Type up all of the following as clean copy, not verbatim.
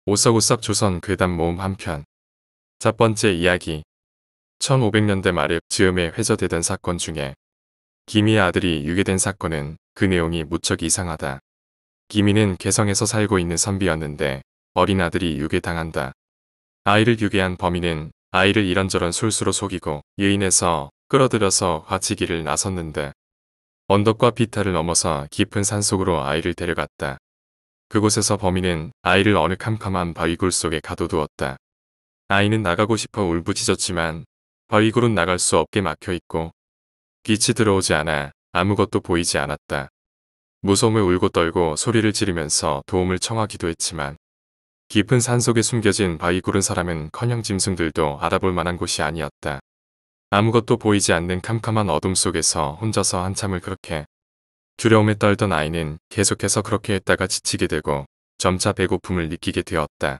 오싹오싹 조선 괴담 모음 한편. 첫 번째 이야기. 1500년대 말에 즈음에 회자되던 사건 중에 기미의 아들이 유괴된 사건은 그 내용이 무척 이상하다. 기미는 개성에서 살고 있는 선비였는데 어린 아들이 유괴당한다. 아이를 유괴한 범인은 아이를 이런저런 술수로 속이고 유인해서 끌어들여서 화치기를 나섰는데 언덕과 비탈을 넘어서 깊은 산속으로 아이를 데려갔다. 그곳에서 범인은 아이를 어느 캄캄한 바위굴 속에 가둬두었다. 아이는 나가고 싶어 울부짖었지만 바위굴은 나갈 수 없게 막혀있고 빛이 들어오지 않아 아무것도 보이지 않았다. 무서움에 울고 떨고 소리를 지르면서 도움을 청하기도 했지만 깊은 산속에 숨겨진 바위굴은 사람은커녕 짐승들도 알아볼 만한 곳이 아니었다. 아무것도 보이지 않는 캄캄한 어둠 속에서 혼자서 한참을 그렇게 두려움에 떨던 아이는 계속해서 그렇게 했다가 지치게 되고 점차 배고픔을 느끼게 되었다.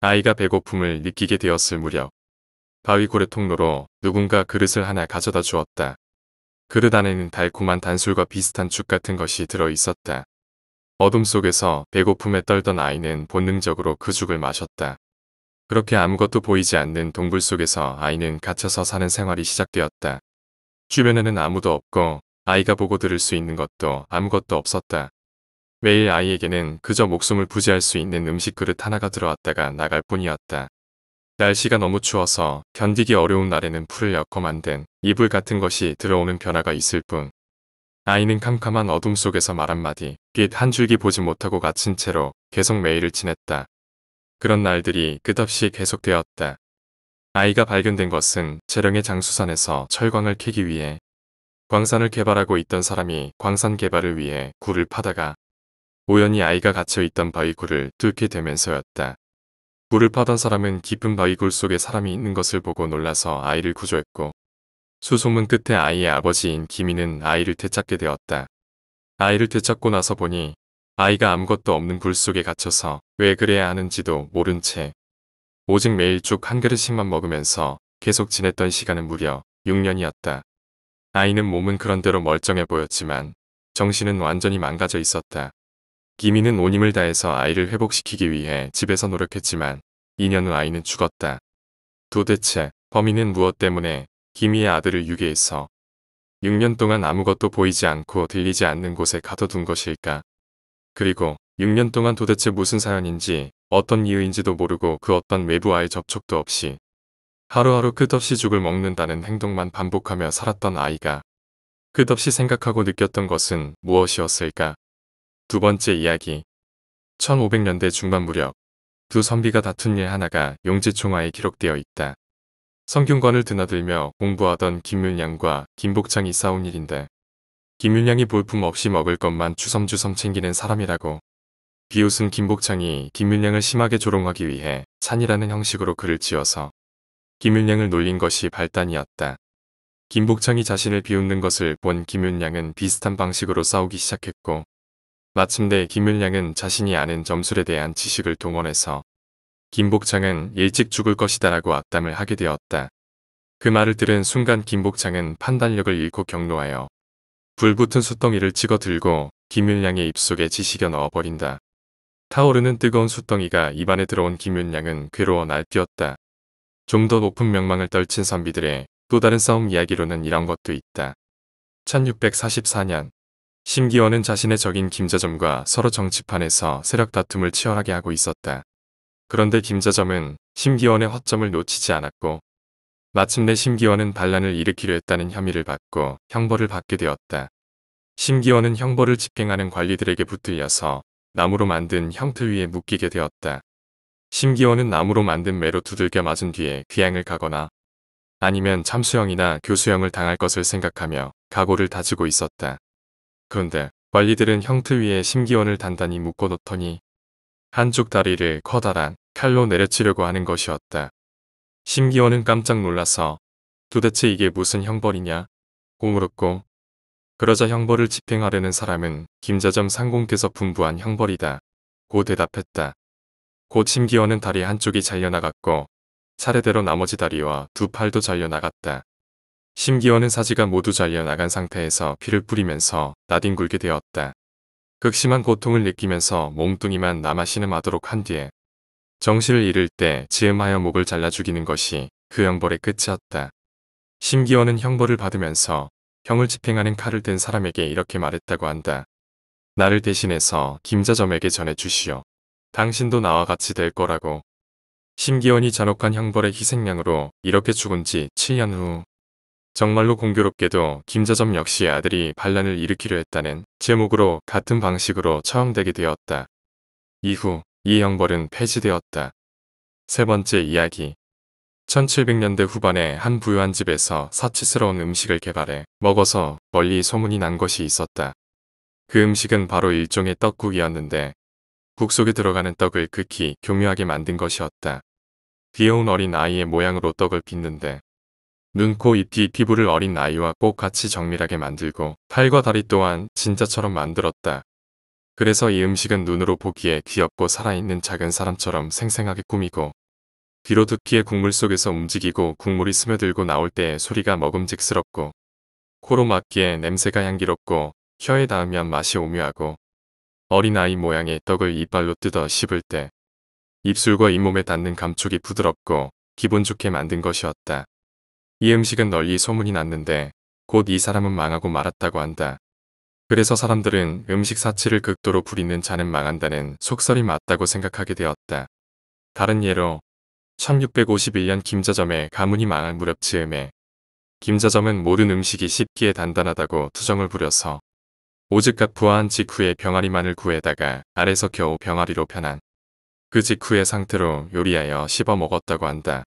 아이가 배고픔을 느끼게 되었을 무렵 바위굴의 통로로 누군가 그릇을 하나 가져다 주었다. 그릇 안에는 달콤한 단술과 비슷한 죽 같은 것이 들어 있었다. 어둠 속에서 배고픔에 떨던 아이는 본능적으로 그 죽을 마셨다. 그렇게 아무것도 보이지 않는 동굴 속에서 아이는 갇혀서 사는 생활이 시작되었다. 주변에는 아무도 없고 아이가 보고 들을 수 있는 것도 아무것도 없었다. 매일 아이에게는 그저 목숨을 부지할 수 있는 음식 그릇 하나가 들어왔다가 나갈 뿐이었다. 날씨가 너무 추워서 견디기 어려운 날에는 풀을 엮어 만든 이불 같은 것이 들어오는 변화가 있을 뿐. 아이는 캄캄한 어둠 속에서 말 한마디, 빛 한 줄기 보지 못하고 갇힌 채로 계속 매일을 지냈다. 그런 날들이 끝없이 계속되었다. 아이가 발견된 것은 재령의 장수산에서 철광을 캐기 위해 광산을 개발하고 있던 사람이 광산 개발을 위해 굴을 파다가 우연히 아이가 갇혀있던 바위굴을 뚫게 되면서였다. 굴을 파던 사람은 깊은 바위굴 속에 사람이 있는 것을 보고 놀라서 아이를 구조했고 수소문 끝에 아이의 아버지인 기미는 아이를 되찾게 되었다. 아이를 되찾고 나서 보니 아이가 아무것도 없는 굴 속에 갇혀서 왜 그래야 하는지도 모른 채 오직 매일 죽 한 그릇씩만 먹으면서 계속 지냈던 시간은 무려 6년이었다. 아이는 몸은 그런대로 멀쩡해 보였지만 정신은 완전히 망가져 있었다. 기미는 온 힘을 다해서 아이를 회복시키기 위해 집에서 노력했지만 2년 후 아이는 죽었다. 도대체 범인은 무엇 때문에 기미의 아들을 유괴해서 6년 동안 아무것도 보이지 않고 들리지 않는 곳에 가둬둔 것일까? 그리고 6년 동안 도대체 무슨 사연인지 어떤 이유인지도 모르고 그 어떤 외부와의 접촉도 없이 하루하루 끝없이 죽을 먹는다는 행동만 반복하며 살았던 아이가 끝없이 생각하고 느꼈던 것은 무엇이었을까? 두 번째 이야기. 1500년대 중반 무렵 두 선비가 다툰 일 하나가 용지총화에 기록되어 있다. 성균관을 드나들며 공부하던 김윤양과 김복창이 싸운 일인데 김윤양이 볼품 없이 먹을 것만 주섬주섬 챙기는 사람이라고 비웃은 김복창이 김윤양을 심하게 조롱하기 위해 찬이라는 형식으로 글을 지어서 김윤양을 놀린 것이 발단이었다. 김복창이 자신을 비웃는 것을 본 김윤양은 비슷한 방식으로 싸우기 시작했고 마침내 김윤양은 자신이 아는 점술에 대한 지식을 동원해서 김복창은 일찍 죽을 것이다 라고 악담을 하게 되었다. 그 말을 들은 순간 김복창은 판단력을 잃고 경로하여 불붙은 숯덩이를 찍어 들고 김윤양의 입속에 지식여 넣어버린다. 타오르는 뜨거운 숯덩이가 입안에 들어온 김윤양은 괴로워 날뛰었다. 좀 더 높은 명망을 떨친 선비들의 또 다른 싸움 이야기로는 이런 것도 있다. 1644년 심기원은 자신의 적인 김자점과 서로 정치판에서 세력 다툼을 치열하게 하고 있었다. 그런데 김자점은 심기원의 허점을 놓치지 않았고 마침내 심기원은 반란을 일으키려 했다는 혐의를 받고 형벌을 받게 되었다. 심기원은 형벌을 집행하는 관리들에게 붙들려서 나무로 만든 형틀 위에 묶이게 되었다. 심기원은 나무로 만든 매로 두들겨 맞은 뒤에 귀양을 가거나 아니면 참수형이나 교수형을 당할 것을 생각하며 각오를 다지고 있었다. 그런데 관리들은 형틀 위에 심기원을 단단히 묶어놓더니 한쪽 다리를 커다란 칼로 내려치려고 하는 것이었다. 심기원은 깜짝 놀라서 도대체 이게 무슨 형벌이냐? 고 물었고 그러자 형벌을 집행하려는 사람은 김자점 상공께서 분부한 형벌이다. 고 대답했다. 곧 심기원은 다리 한쪽이 잘려나갔고 차례대로 나머지 다리와 두 팔도 잘려나갔다. 심기원은 사지가 모두 잘려나간 상태에서 피를 뿌리면서 나뒹굴게 되었다. 극심한 고통을 느끼면서 몸뚱이만 남아 신음하도록 한 뒤에 정신을 잃을 때 즈음하여 목을 잘라 죽이는 것이 그 형벌의 끝이었다. 심기원은 형벌을 받으면서 형을 집행하는 칼을 든 사람에게 이렇게 말했다고 한다. 나를 대신해서 김자점에게 전해 주시오. 당신도 나와 같이 될 거라고. 심기원이 잔혹한 형벌의 희생양으로 이렇게 죽은 지 7년 후 정말로 공교롭게도 김자점 역시 아들이 반란을 일으키려 했다는 제목으로 같은 방식으로 처형되게 되었다. 이후 이 형벌은 폐지되었다. 세 번째 이야기. 1700년대 후반에 한 부유한 집에서 사치스러운 음식을 개발해 먹어서 멀리 소문이 난 것이 있었다. 그 음식은 바로 일종의 떡국이었는데 국 속에 들어가는 떡을 극히 교묘하게 만든 것이었다. 귀여운 어린 아이의 모양으로 떡을 빚는데 눈, 코, 입, 귀, 피부를 어린 아이와 꼭 같이 정밀하게 만들고 팔과 다리 또한 진짜처럼 만들었다. 그래서 이 음식은 눈으로 보기에 귀엽고 살아있는 작은 사람처럼 생생하게 꾸미고 귀로 듣기에 국물 속에서 움직이고 국물이 스며들고 나올 때의 소리가 먹음직스럽고 코로 맡기에 냄새가 향기롭고 혀에 닿으면 맛이 오묘하고 어린아이 모양의 떡을 이빨로 뜯어 씹을 때 입술과 잇몸에 닿는 감촉이 부드럽고 기분 좋게 만든 것이었다. 이 음식은 널리 소문이 났는데 곧 이 사람은 망하고 말았다고 한다. 그래서 사람들은 음식 사치를 극도로 부리는 자는 망한다는 속설이 맞다고 생각하게 되었다. 다른 예로 1651년 김자점의 가문이 망할 무렵 즈음에 김자점은 모든 음식이 씹기에 단단하다고 투정을 부려서 오직 각 부화한 직후에 병아리만을 구해다가 알에서 겨우 병아리로 변한 그 직후의 상태로 요리하여 씹어 먹었다고 한다.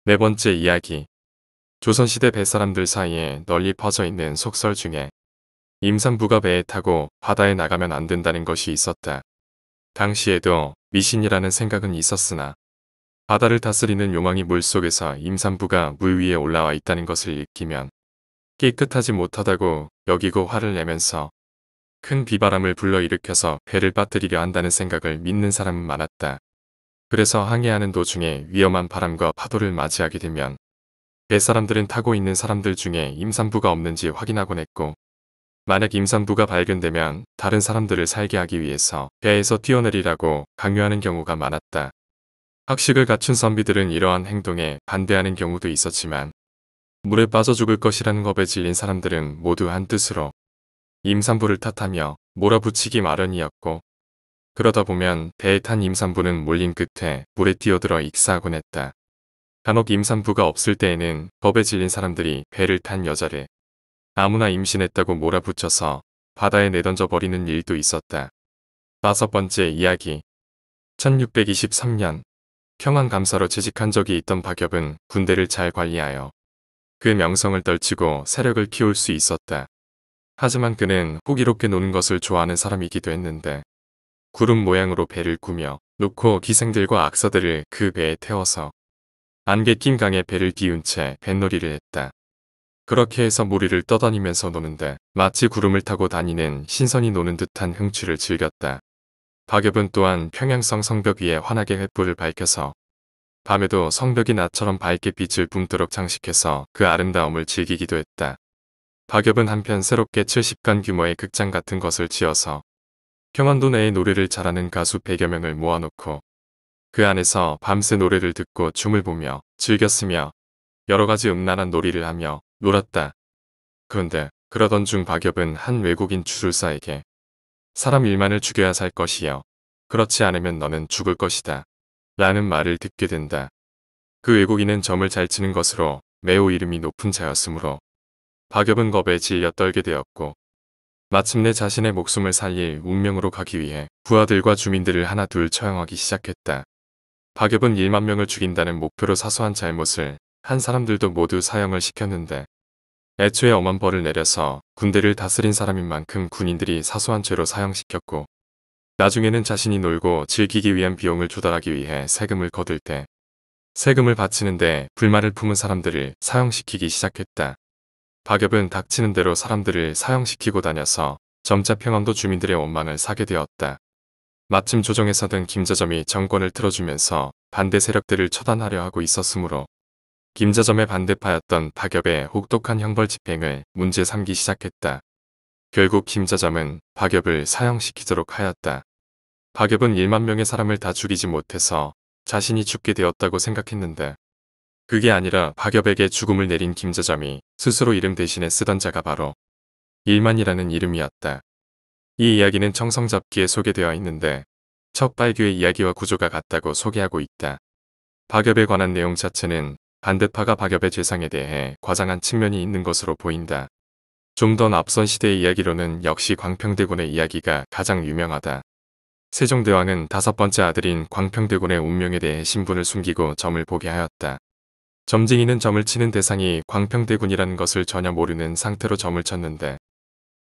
네 번째 이야기. 조선시대 뱃사람들 사이에 널리 퍼져 있는 속설 중에 임산부가 배에 타고 바다에 나가면 안 된다는 것이 있었다. 당시에도 미신이라는 생각은 있었으나 바다를 다스리는 용왕이 물속에서 임산부가 물 위에 올라와 있다는 것을 익히면 깨끗하지 못하다고 여기고 화를 내면서 큰 비바람을 불러일으켜서 배를 빠뜨리려 한다는 생각을 믿는 사람은 많았다. 그래서 항해하는 도중에 위험한 바람과 파도를 맞이하게 되면 뱃사람들은 타고 있는 사람들 중에 임산부가 없는지 확인하곤 했고 만약 임산부가 발견되면 다른 사람들을 살게 하기 위해서 배에서 뛰어내리라고 강요하는 경우가 많았다. 학식을 갖춘 선비들은 이러한 행동에 반대하는 경우도 있었지만 물에 빠져 죽을 것이라는 겁에 질린 사람들은 모두 한뜻으로 임산부를 탓하며 몰아붙이기 마련이었고 그러다 보면 배에 탄 임산부는 몰린 끝에 물에 뛰어들어 익사하곤 했다. 간혹 임산부가 없을 때에는 겁에 질린 사람들이 배를 탄 여자를 아무나 임신했다고 몰아붙여서 바다에 내던져 버리는 일도 있었다. 다섯 번째 이야기. 1623년 평안감사로 재직한 적이 있던 박엽은 군대를 잘 관리하여 그 명성을 떨치고 세력을 키울 수 있었다. 하지만 그는 호기롭게 노는 것을 좋아하는 사람이기도 했는데 구름 모양으로 배를 꾸며 놓고 기생들과 악사들을 그 배에 태워서 안개 낀 강에 배를 띄운 채 뱃놀이를 했다. 그렇게 해서 무리를 떠다니면서 노는데 마치 구름을 타고 다니는 신선이 노는 듯한 흥취를 즐겼다. 박엽은 또한 평양성 성벽 위에 환하게 횃불을 밝혀서 밤에도 성벽이 낮처럼 밝게 빛을 뿜도록 장식해서 그 아름다움을 즐기기도 했다. 박엽은 한편 새롭게 70간 규모의 극장 같은 것을 지어서 평안도 내에 노래를 잘하는 가수 100여 명을 모아놓고 그 안에서 밤새 노래를 듣고 춤을 보며 즐겼으며 여러 가지 음란한 놀이를 하며 놀았다. 그런데 그러던 중 박엽은 한 외국인 주술사에게 사람 1만을 죽여야 살 것이요. 그렇지 않으면 너는 죽을 것이다. 라는 말을 듣게 된다. 그 외국인은 점을 잘 치는 것으로 매우 이름이 높은 자였으므로 박엽은 겁에 질려 떨게 되었고 마침내 자신의 목숨을 살릴 운명으로 가기 위해 부하들과 주민들을 하나둘 처형하기 시작했다. 박엽은 1만 명을 죽인다는 목표로 사소한 잘못을 한 사람들도 모두 사형을 시켰는데 애초에 엄한 벌을 내려서 군대를 다스린 사람인 만큼 군인들이 사소한 죄로 사형시켰고 나중에는 자신이 놀고 즐기기 위한 비용을 조달하기 위해 세금을 거둘 때 세금을 바치는데 불만을 품은 사람들을 사형시키기 시작했다. 박엽은 닥치는 대로 사람들을 사형시키고 다녀서 점차 평안도 주민들의 원망을 사게 되었다. 마침 조정에서 든 김자점이 정권을 틀어주면서 반대 세력들을 처단하려 하고 있었으므로 김자점의 반대파였던 박엽의 혹독한 형벌 집행을 문제 삼기 시작했다. 결국 김자점은 박엽을 사형시키도록 하였다. 박엽은 1만 명의 사람을 다 죽이지 못해서 자신이 죽게 되었다고 생각했는데 그게 아니라 박엽에게 죽음을 내린 김저점이 스스로 이름 대신에 쓰던 자가 바로 일만이라는 이름이었다. 이 이야기는 청성잡기에 소개되어 있는데 첫 발규의 이야기와 구조가 같다고 소개하고 있다. 박엽에 관한 내용 자체는 반대파가 박엽의 죄상에 대해 과장한 측면이 있는 것으로 보인다. 좀 더 앞선 시대의 이야기로는 역시 광평대군의 이야기가 가장 유명하다. 세종대왕은 5번째 아들인 광평대군의 운명에 대해 신분을 숨기고 점을 보게 하였다. 점쟁이는 점을 치는 대상이 광평대군이라는 것을 전혀 모르는 상태로 점을 쳤는데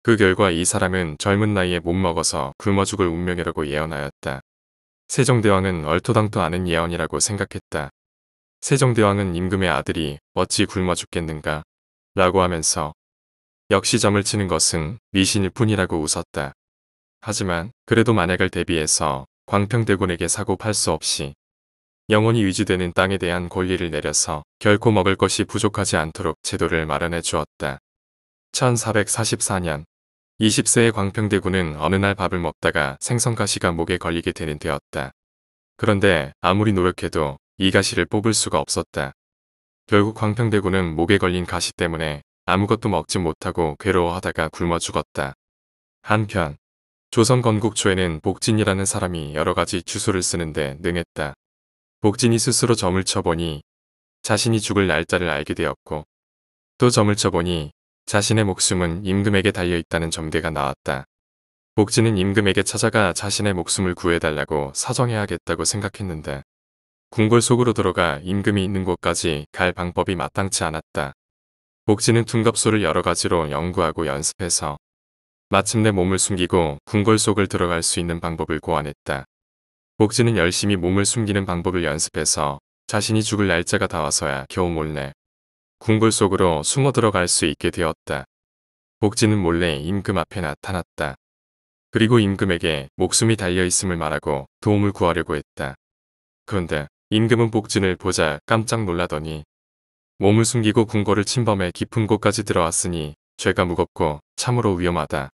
그 결과 이 사람은 젊은 나이에 못먹어서 굶어 죽을 운명이라고 예언하였다. 세종대왕은 얼토당토 않은 예언이라고 생각했다. 세종대왕은 임금의 아들이 어찌 굶어 죽겠는가 라고 하면서 역시 점을 치는 것은 미신일 뿐이라고 웃었다. 하지만 그래도 만약을 대비해서 광평대군에게 사고 팔 수 없이 영원히 유지되는 땅에 대한 권리를 내려서 결코 먹을 것이 부족하지 않도록 제도를 마련해 주었다. 1444년 20세의 광평대군은 어느 날 밥을 먹다가 생선가시가 목에 걸리게 되는 되었다. 그런데 아무리 노력해도 이 가시를 뽑을 수가 없었다. 결국 광평대군은 목에 걸린 가시 때문에 아무것도 먹지 못하고 괴로워하다가 굶어 죽었다. 한편 조선 건국 초에는 복진이라는 사람이 여러 가지 주소를 쓰는데 능했다. 복진이 스스로 점을 쳐보니 자신이 죽을 날짜를 알게 되었고 또 점을 쳐보니 자신의 목숨은 임금에게 달려있다는 점괘가 나왔다. 복진은 임금에게 찾아가 자신의 목숨을 구해달라고 사정해야겠다고 생각했는데 궁궐 속으로 들어가 임금이 있는 곳까지 갈 방법이 마땅치 않았다. 복진은 둔갑소를 여러 가지로 연구하고 연습해서 마침내 몸을 숨기고 궁궐 속을 들어갈 수 있는 방법을 고안했다. 복진은 열심히 몸을 숨기는 방법을 연습해서 자신이 죽을 날짜가 닿아서야 겨우 몰래 궁궐 속으로 숨어 들어갈 수 있게 되었다. 복진은 몰래 임금 앞에 나타났다. 그리고 임금에게 목숨이 달려있음을 말하고 도움을 구하려고 했다. 그런데 임금은 복진을 보자 깜짝 놀라더니 몸을 숨기고 궁궐을 침범해 깊은 곳까지 들어왔으니 죄가 무겁고 참으로 위험하다.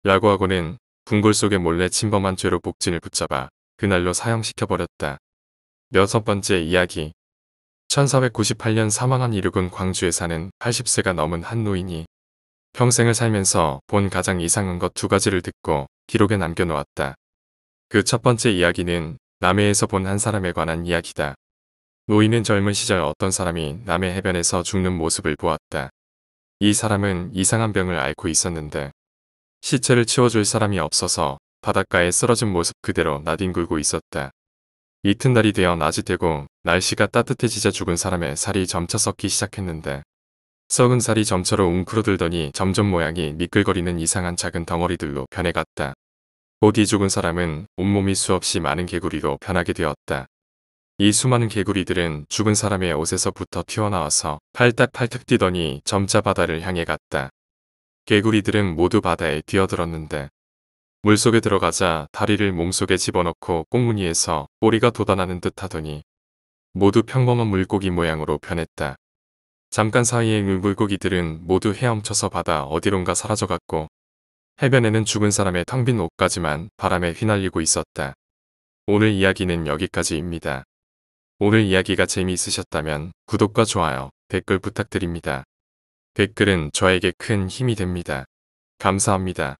라고 하고는 궁궐 속에 몰래 침범한 죄로 복진을 붙잡아 그날로 사형시켜버렸다. 6번째 이야기 1498년 사망한 이륙은 광주에 사는 80세가 넘은 한 노인이 평생을 살면서 본 가장 이상한 것 2가지를 듣고 기록에 남겨놓았다. 그 첫 번째 이야기는 남해에서 본 한 사람에 관한 이야기다. 노인은 젊은 시절 어떤 사람이 남해 해변에서 죽는 모습을 보았다. 이 사람은 이상한 병을 앓고 있었는데 시체를 치워줄 사람이 없어서 바닷가에 쓰러진 모습 그대로 나뒹굴고 있었다. 이튿날이 되어 낮이 되고 날씨가 따뜻해지자 죽은 사람의 살이 점차 썩기 시작했는데 썩은 살이 점차로 웅크러들더니 점점 모양이 미끌거리는 이상한 작은 덩어리들로 변해갔다. 곧 이 죽은 사람은 온몸이 수없이 많은 개구리로 변하게 되었다. 이 수많은 개구리들은 죽은 사람의 옷에서부터 튀어나와서 팔딱팔딱 뛰더니 점차 바다를 향해 갔다. 개구리들은 모두 바다에 뛰어들었는데 물속에 들어가자 다리를 몸속에 집어넣고 꽁무니에서 꼬리가 돋아나는 듯 하더니 모두 평범한 물고기 모양으로 변했다. 잠깐 사이에 물고기들은 모두 헤엄쳐서 바다 어디론가 사라져갔고 해변에는 죽은 사람의 텅 빈 옷까지만 바람에 휘날리고 있었다. 오늘 이야기는 여기까지입니다. 오늘 이야기가 재미있으셨다면 구독과 좋아요, 댓글 부탁드립니다. 댓글은 저에게 큰 힘이 됩니다. 감사합니다.